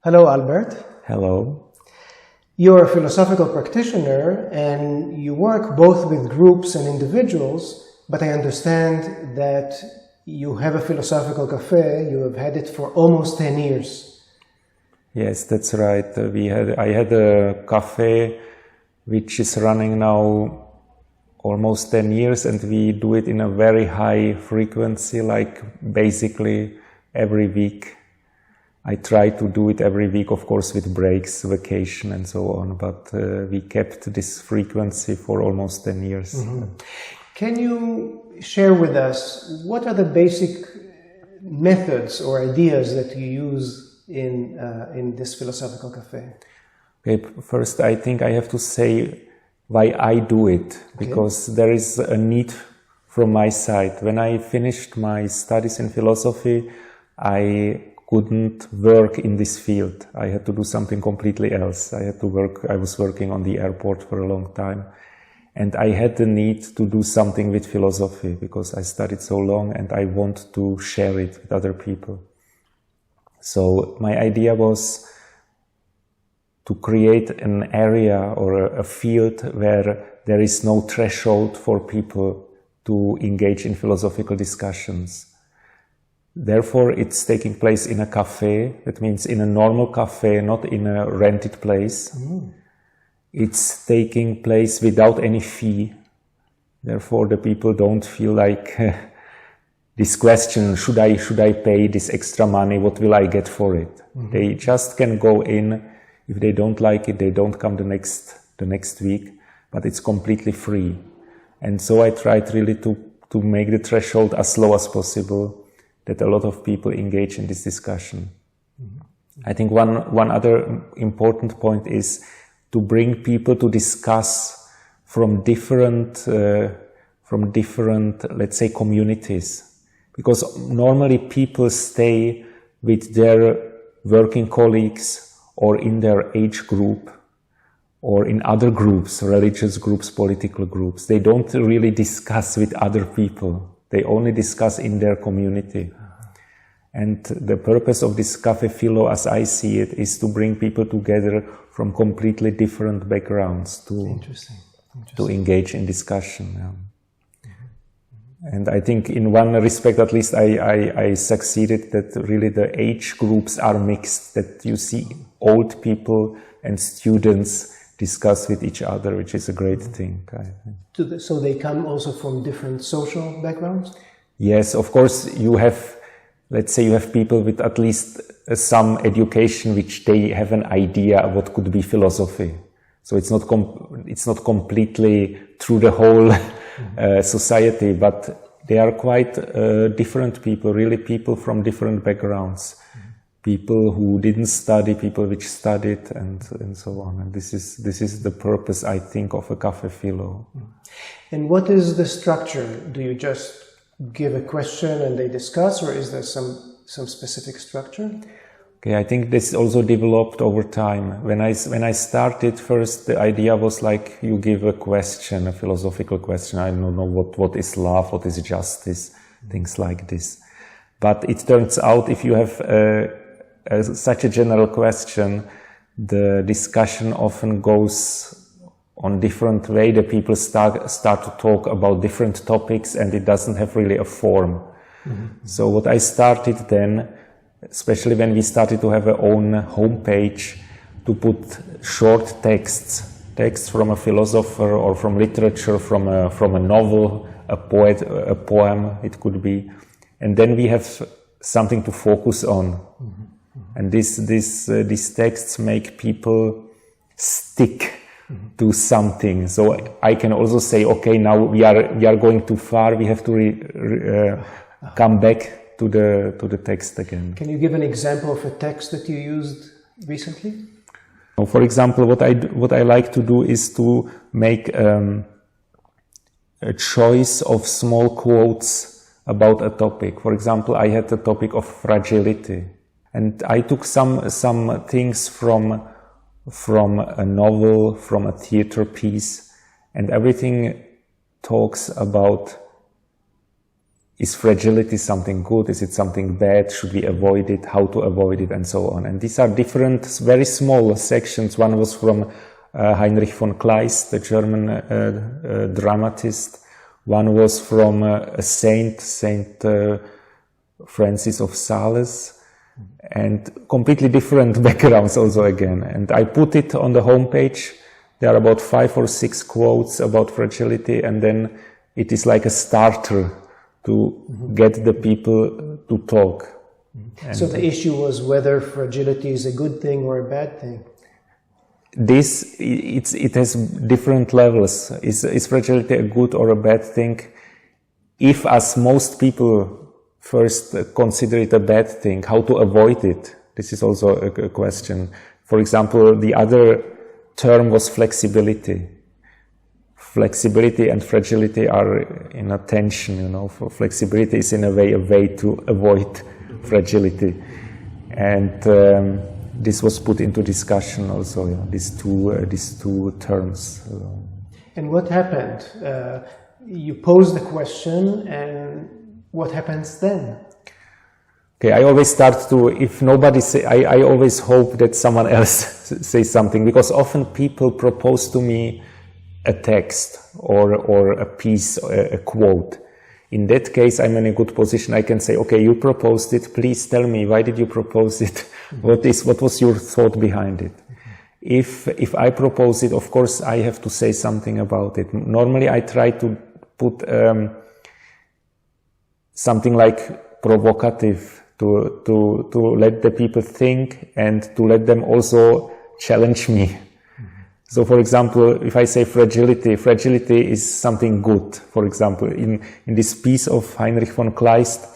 Hello, Άλμπερτ. Hello. You're a philosophical practitioner and you work both with groups and individuals, but I understand that you have a philosophical cafe. You have had it for almost 10 years. Yes, that's right. I had a cafe which is running now almost 10 years, and we do it in a very high frequency, like basically every week. I try to do it every week, of course, with breaks, vacation and so on, but we kept this frequency for almost 10 years. Mm-hmm. Can you share with us what are the basic methods or ideas that you use in this philosophical cafe? Okay, first, I think I have to say why I do it, because there is a need from my side. When I finished my studies in philosophy, I couldn't work in this field. I had to do something completely else. I was working on the airport for a long time, and I had the need to do something with philosophy because I studied so long and I want to share it with other people. So my idea was to create an area or a field where there is no threshold for people to engage in philosophical discussions. Therefore, it's taking place in a cafe. That means in a normal cafe, not in a rented place. Mm. It's taking place without any fee. Therefore, the people don't feel like this question, should I pay this extra money? What will I get for it? Mm-hmm. They just can go in. If they don't like it, they don't come the next week, but it's completely free. And so I tried really to make the threshold as low as possible, that a lot of people engage in this discussion. Mm-hmm. I think one other important point is to bring people to discuss from different, let's say, communities. Because normally people stay with their working colleagues or in their age group or in other groups, religious groups, political groups. They don't really discuss with other people. They only discuss in their community. And the purpose of this Café Philo, as I see it, is to bring people together from completely different backgrounds to engage in discussion. Yeah. Mm-hmm. And I think in one respect, at least, I succeeded, that really the age groups are mixed, that you see old people and students discuss with each other, which is a great thing, I think. So they come also from different social backgrounds? Yes, of course, let's say you have people with at least some education, which they have an idea of what could be philosophy. So it's not completely through the whole society, but they are quite different people, really people from different backgrounds. People who didn't study, people which studied, and so on. And this is the purpose, I think, of a Café Philo. And what is the structure? Do you just give a question and they discuss, or is there some specific structure? Okay, I think this also developed over time. When I started, first the idea was like you give a question, a philosophical question. I don't know what is love, what is justice, things like this. But it turns out if you have such a general question, the discussion often goes on different way. The people start to talk about different topics, and it doesn't have really a form. Mm-hmm. So what I started then, especially when we started to have our own homepage, to put short texts from a philosopher or from literature, from a novel, a poem, it could be, and then we have something to focus on. Mm-hmm. And these texts make people stick to something. So I can also say, okay, now we are going too far. We have to come back to the text again. Can you give an example of a text that you used recently? For example, what I like to do is to make a choice of small quotes about a topic. For example, I had the topic of fragility. And I took some things from a novel, from a theater piece, and everything talks about is fragility something good? Is it something bad? Should we avoid it? How to avoid it? And so on. And these are different, very small sections. One was from Heinrich von Kleist, the German dramatist. One was from a Saint Francis of Sales, and completely different backgrounds also again. And I put it on the homepage. There are about 5 or 6 quotes about fragility, and then it is like a starter to get the people to talk. So the issue was whether fragility is a good thing or a bad thing. It has different levels. Is fragility a good or a bad thing? If, as most people first consider it a bad thing, how to avoid it? This is also a question. For example, the other term was flexibility. Flexibility and fragility are in a tension, you know. For flexibility is in a way to avoid fragility. And this was put into discussion also, you know, these two terms. And what happened? You pose the question, and what happens then? Okay, I always start to, if nobody say, I always hope that someone else says something, because often people propose to me a text or a piece, a quote. In that case, I'm in a good position. I can say, okay, you proposed it. Please tell me, why did you propose it? What was your thought behind it? If I propose it, of course, I have to say something about it. Normally, I try to put something like provocative to let the people think and to let them also challenge me. So, for example, if I say fragility is something good. For example, in this piece of Heinrich von Kleist,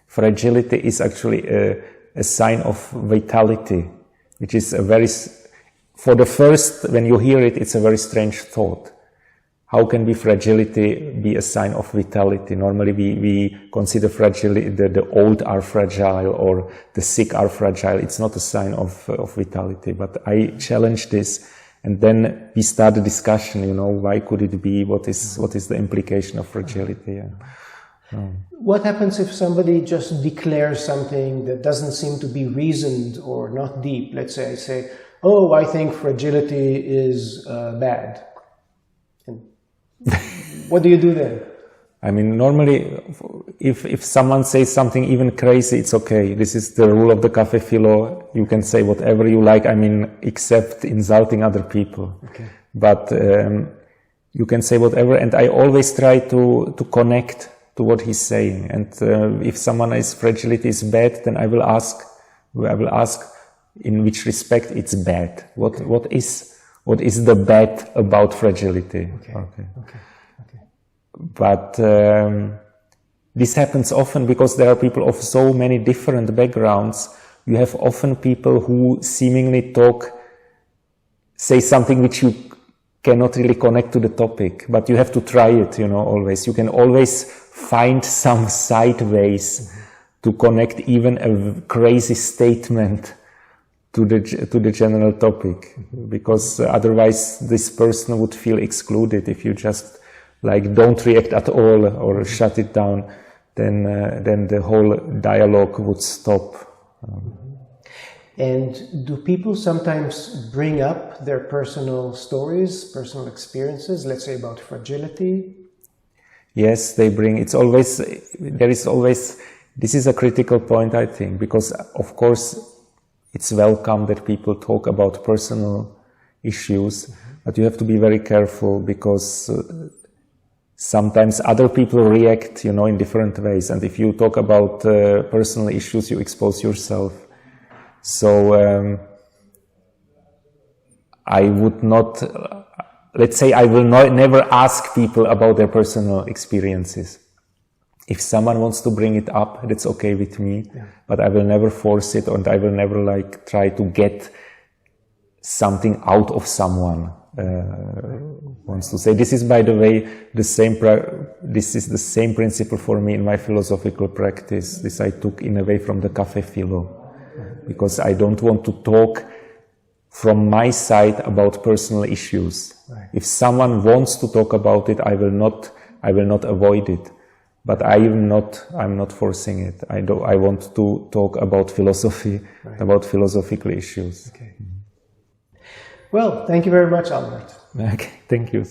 fragility is actually a sign of vitality, which is for the first, when you hear it, it's a very strange thought. How can fragility be a sign of vitality? Normally we consider fragility, the old are fragile or the sick are fragile. It's not a sign of vitality, but I challenge this. And then we start a discussion, you know, why could it be? What is the implication of fragility? What happens if somebody just declares something that doesn't seem to be reasoned or not deep? Let's say I say, oh, I think fragility is bad. And what do you do then? I mean, normally, if someone says something even crazy, it's okay. This is the rule of the Café Philo. You can say whatever you like, I mean, except insulting other people. Okay. But you can say whatever, and I always try to connect to what he's saying. And if someone is fragility is bad, then I will ask in which respect it's bad. What is the bad about fragility? Okay. But this happens often because there are people of so many different backgrounds. You have often people who seemingly say something which you cannot really connect to the topic, but you have to try it, you know, always. You can always find some sideways to connect even a crazy statement to the general topic, because otherwise this person would feel excluded. If you just don't react at all or shut it down, then the whole dialogue would stop. And do people sometimes bring up their personal stories, personal experiences, let's say about fragility? Yes, they bring. This is a critical point, I think, because of course it's welcome that people talk about personal issues, but you have to be very careful because sometimes other people react, you know, in different ways. And if you talk about personal issues, you expose yourself. So I would not, let's say I will never ask people about their personal experiences. If someone wants to bring it up, that's okay with me, but I will never force it, and I will never try to get something out of someone. Wants to say. This is, by the way, this is the same principle for me in my philosophical practice. This I took in a way from the Café Philo, because I don't want to talk from my side about personal issues. Right. If someone wants to talk about it, I will not avoid it. But I'm not forcing it. I want to talk about philosophy, about philosophical issues. Okay. Well, thank you very much, Άλμπερτ. Okay, thank you.